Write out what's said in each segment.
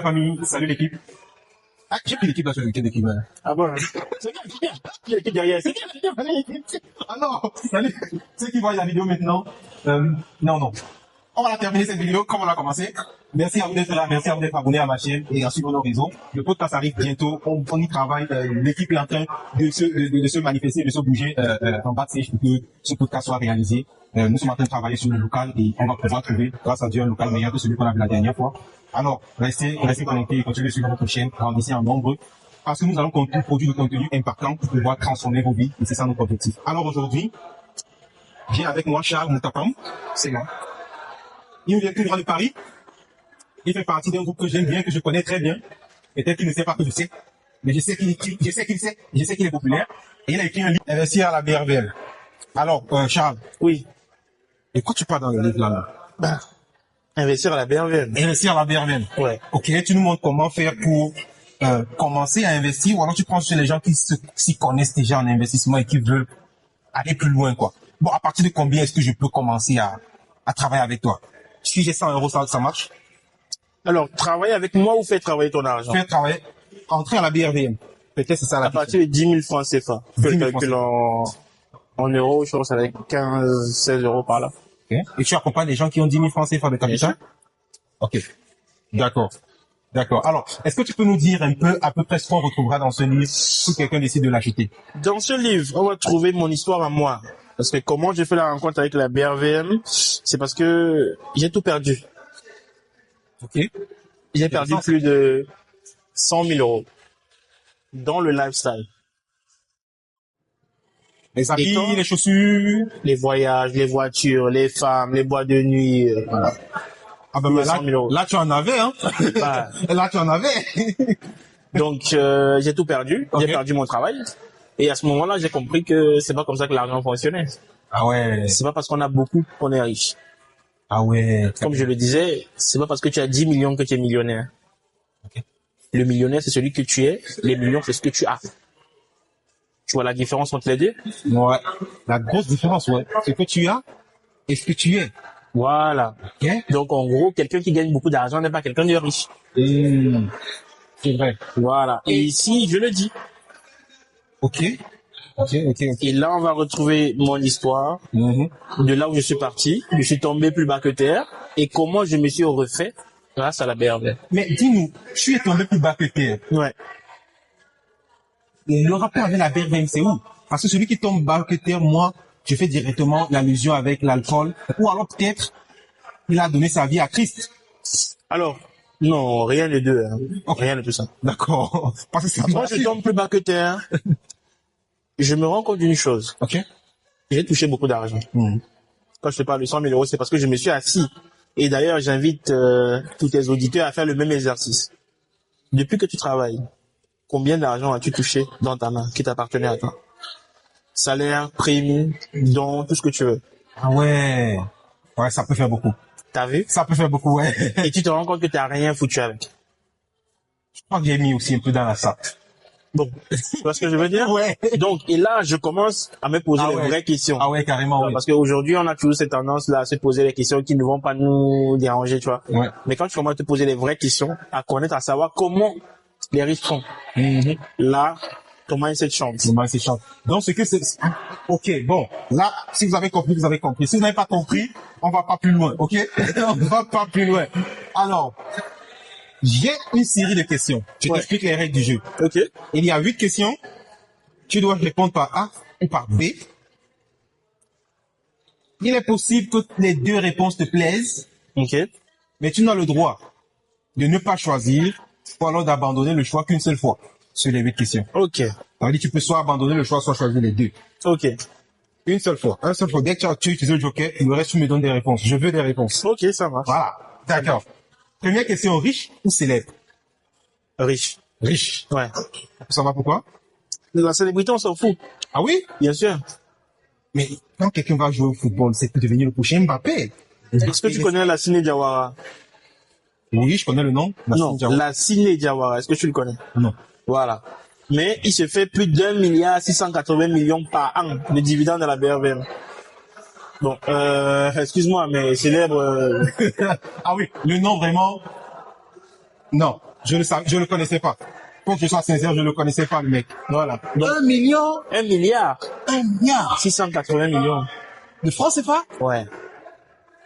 famille, salut l'équipe. Ah, j'ai pris l'équipe là sur le week-end d'équipe. Ah bon? C'est bien. L'équipe derrière. C'est bien. Ah non, salut. Ceux qui voient la vidéo maintenant, non. On va terminer cette vidéo comme on l'a commencé. Merci à vous d'être là, merci à vous d'être abonné à ma chaîne et à suivre nos réseaux. Le podcast arrive bientôt, on y travaille, l'équipe est en train de se manifester, de se bouger en backstage pour que ce podcast soit réalisé. Nous sommes en train de travailler sur le local et on va pouvoir trouver, grâce à Dieu, un local meilleur que celui qu'on a vu la dernière fois. Alors, restez connectés et continuez sur notre chaîne, grandissez en nombre, parce que nous allons produire du contenu impactant pour pouvoir transformer vos vies et c'est ça notre objectif. Alors aujourd'hui, j'ai avec moi Charles Moutapam, c'est moi. Il vient tout droit de Paris. Il fait partie d'un groupe que j'aime bien, que je connais très bien. Peut-être qu'il ne sait pas que je sais. Mais je sais qu'il sait, je sais qu'il est populaire. Et il a écrit un livre, Investir à la BRVM. Alors, Charles. Oui. Et quoi tu parles dans le livre là? Bah, investir à la BRVM. Investir à la BRVM. Ouais. Ok, tu nous montres comment faire pour commencer à investir, ou alors tu prends sur les gens qui s'y connaissent déjà en investissement et qui veulent aller plus loin, quoi. Bon, à partir de combien est-ce que je peux commencer à travailler avec toi? Si j'ai 100 euros, ça marche? Alors, travailler avec moi ou faire travailler ton argent? Faire travailler, entrer à la BRVM. Peut-être c'est ça la question. À partir de 10 000 francs CFA. Que le calcul en euros, je pense avec 15, 16 euros par là. Okay. Et tu accompagnes les gens qui ont 10 000 francs CFA de capital? Ok. D'accord. Alors, est-ce que tu peux nous dire à peu près ce qu'on retrouvera dans ce livre si quelqu'un décide de l'acheter? Dans ce livre, on va trouver mon histoire à moi. Parce que comment j'ai fait la rencontre avec la BRVM, c'est parce que j'ai tout perdu. Ok. J'ai perdu plus de 100 000 euros dans le lifestyle. Les habits, les chaussures, les voyages, les voitures, les femmes, les boîtes de nuit. Voilà. Ah ben là tu en avais, hein. Bah. Là tu en avais. Donc j'ai tout perdu. Okay. J'ai perdu mon travail. Et à ce moment-là, j'ai compris que c'est pas comme ça que l'argent fonctionnait. Ah ouais. C'est pas parce qu'on a beaucoup qu'on est riche. Ah ouais. Comme je le disais, c'est pas parce que tu as 10 millions que tu es millionnaire. Okay. Le millionnaire, c'est celui que tu es. Les millions, c'est ce que tu as. Tu vois la différence entre les deux? Ouais. La grosse différence, ouais. Ce que tu as et ce que tu es. Voilà. Okay. Donc, en gros, quelqu'un qui gagne beaucoup d'argent n'est pas quelqu'un de riche. C'est vrai. Voilà. Et ici, je le dis. Ok. Et là, on va retrouver mon histoire, de là où je suis parti. Je suis tombé plus bas que terre et comment je me suis refait grâce à la BRVM. Mais dis-nous, tu es tombé plus bas que terre. Ouais. Et le rapport avec la BRVM, c'est où? Parce que celui qui tombe bas que terre, moi, je fais directement l'allusion avec l'alcool. Ou alors peut-être, il a donné sa vie à Christ. Alors, non, rien des deux. Hein. Okay. Rien de tout ça. D'accord. Parce que moi, je tombe plus bas que terre. Je me rends compte d'une chose. Ok. J'ai touché beaucoup d'argent. Quand je te parle de 100 000 euros, c'est parce que je me suis assis. Et d'ailleurs, j'invite tous tes auditeurs à faire le même exercice. Depuis que tu travailles, combien d'argent as-tu touché dans ta main qui t'appartenait à toi? Salaire, prime, don, tout ce que tu veux. Ah ouais. Ouais, ça peut faire beaucoup. T'as vu? Ça peut faire beaucoup, ouais. Et tu te rends compte que t'as rien foutu avec. Je crois que j'ai mis aussi un peu dans la sac. Bon, tu vois ce que je veux dire? Ouais. Donc, et là, je commence à me poser les vraies questions. Ah ouais, carrément, oui. Parce qu'aujourd'hui, on a toujours cette tendance-là à se poser les questions qui ne vont pas nous déranger, tu vois. Ouais. Mais quand tu commences à te poser les vraies questions, à connaître, à savoir comment les risques font, là, ton mindset change. Ton mindset change. Donc, ce que c'est... Ok, bon. Là, si vous avez compris, vous avez compris. Si vous n'avez pas compris, on va pas plus loin, ok? On va pas plus loin. Alors... J'ai une série de questions. Je t'explique les règles du jeu. Ok. Il y a 8 questions. Tu dois répondre par A ou par B. Il est possible que les deux réponses te plaisent. Ok. Mais tu n'as le droit de ne pas choisir ou alors d'abandonner le choix qu'une seule fois sur les 8 questions. Ok. Ça veut dire que tu peux soit abandonner le choix, soit choisir les deux. Ok. Une seule fois. Un seul fois. Dès que tu utilises le joker, le reste, tu me donnes des réponses. Je veux des réponses. Ok, ça marche. Voilà. D'accord. Première question, riche ou célèbre? Riche. Riche. Ouais. Ça va pourquoi? La célébrité, on s'en fout. Ah oui? Bien sûr. Mais quand quelqu'un va jouer au football, c'est pour devenir le prochain Mbappé. Est-ce que tu connais Lassine Diawara? Oui, je connais le nom. Non, Lassine Diawara, est-ce que tu le connais? Non. Voilà. Mais il se fait plus d'1 milliard 680 millions par an de dividendes à la BRVM. Bon, excuse-moi, mais célèbre... Ah oui, le nom vraiment... Non. je le connaissais pas. Pour que je sois sincère, je ne le connaissais pas, le mec. Voilà. Donc, 1 million, 1 milliard, 1 milliard 680 millions. de francs CFA. Ouais.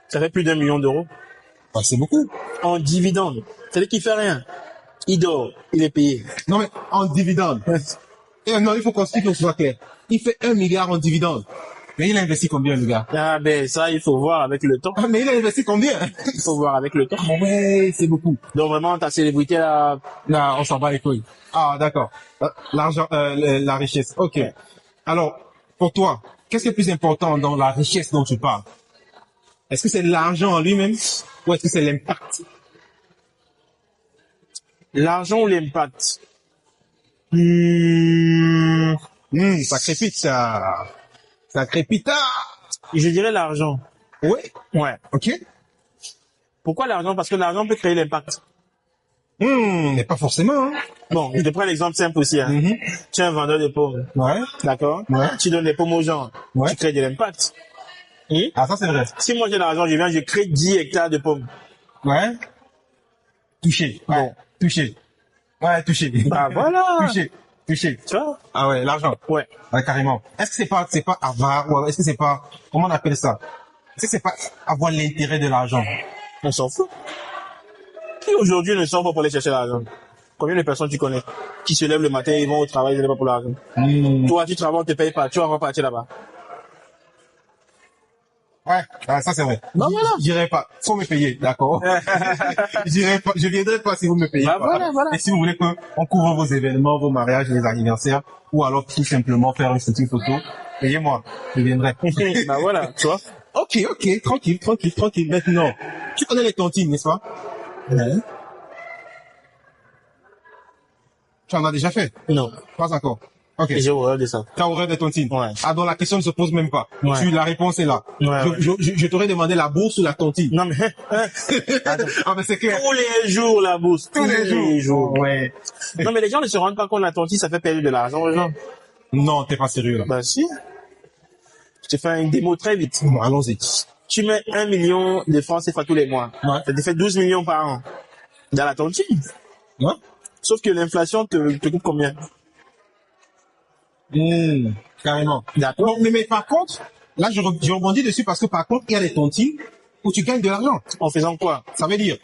Ça fait plus d'1 million d'euros. Ah, c'est beaucoup. En dividende. C'est-à-dire qu'il fait rien. Il dort, il est payé. Non, mais en dividende. Et non, il faut qu'on soit clair. Il fait 1 milliard en dividende. Mais il a investi combien, le gars? Ah ben ça, il faut voir avec le temps. Ah, mais il a investi combien? Il faut voir avec le temps. Ouais, c'est beaucoup. Donc vraiment, ta célébrité là, Là, on s'en bat les couilles. Ah, d'accord. L'argent, la richesse. Ok. Alors, pour toi, qu'est-ce qui est plus important dans la richesse dont tu parles? Est-ce que c'est l'argent en lui-même ou est-ce que c'est l'impact? l'argent ou l'impact? Ça crépite, ça. Ça crépite. Ah! Je dirais l'argent. Oui. Ouais. Ok. Pourquoi l'argent? Parce que l'argent peut créer l'impact. Mais pas forcément. Hein. Bon, je te prends l'exemple simple aussi. Hein. Mhm. Tu es un vendeur de pommes, Ouais. d'accord? Ouais. Tu donnes des pommes aux gens, Ouais. tu crées de l'impact. Et Ah, ça c'est vrai. si moi j'ai de l'argent, je viens, je crée 10 hectares de pommes. Ouais. Touché. Ouais. Bon. Touché. Ouais, touché. Ah, voilà. Touché. Touché. Tu vois? Ah ouais, l'argent. Ouais. Ouais, carrément. Est-ce que c'est pas avare ou est-ce que c'est pas, comment on appelle ça? Est-ce que c'est pas avoir l'intérêt de l'argent? On s'en fout. Qui aujourd'hui ne sort pas pour aller chercher l'argent? Combien de personnes tu connais qui se lèvent le matin et vont au travail, ils ne pas pour l'argent? Toi, tu travailles, on te paye pas, tu vas repartir là-bas. Ouais, ah, ça c'est vrai. Bah voilà. J'irai pas. Faut me payer, d'accord? J'irai pas, je viendrai pas si vous me payez Bah pas. voilà, voilà. Et si vous voulez qu'on couvre vos événements, vos mariages, les anniversaires, ou alors tout simplement faire une petite photo, payez-moi. Je viendrai. Bah voilà, tu vois? Ok, tranquille, tranquille, tranquille. Maintenant, tu connais les tontines, n'est-ce pas? Ouais. Tu en as déjà fait? Non. Pas encore. Ok. Et j'ai horreur de ça. T'as horreur des tontines? Ouais. Ah, donc la question ne se pose même pas. Ouais. La réponse est là. Ouais, Je t'aurais demandé la bourse ou la tontine. Non mais, attends. Ah, mais c'est clair. Tous les jours la bourse. Tous les jours. Ouais. Non mais les gens ne se rendent pas compte, la tontine, ça fait perdre de l'argent aux gens. Non, t'es pas sérieux là. Bah si. Je te fais une démo très vite. Bon, allons-y. Tu mets 1 million de francs CFA tous les mois. Ouais. Ça te fait 12 millions par an. Dans la tontine. Ouais. Sauf que l'inflation te coûte combien? Carrément. D'accord. Bon, mais par contre, là, je rebondis dessus parce que par contre, il y a des tontines où tu gagnes de l'argent. En faisant quoi? Ça veut dire,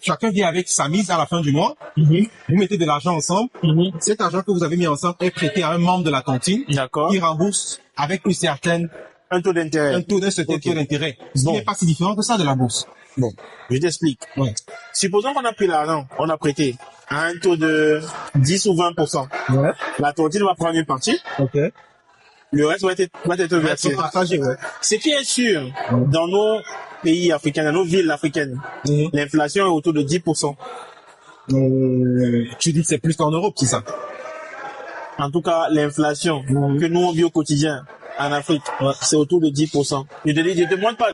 chacun vient avec sa mise à la fin du mois. Mhm. Vous mettez de l'argent ensemble. Mhm. Cet argent que vous avez mis ensemble est prêté à un membre de la tontine. D'accord. Qui rembourse avec une certaine, Un taux d'intérêt. un taux d'un certain taux d'intérêt. Ce qui Bon. n'est pas si différent que ça de la bourse. Bon, je t'explique. Ouais. Supposons qu'on a pris l'argent, on a prêté à un taux de 10 ou 20%. Ouais. La tontine va prendre une partie, Ok. le reste va être versé. C'est partagé, ouais. Ce qui est sûr, dans nos pays africains, dans nos villes africaines, Mhm. l'inflation est autour de 10%. Tu dis que c'est plus qu'en Europe, c'est ça? En tout cas, l'inflation que nous on vit au quotidien en Afrique, c'est autour de 10%. Je te dis, je te demande pas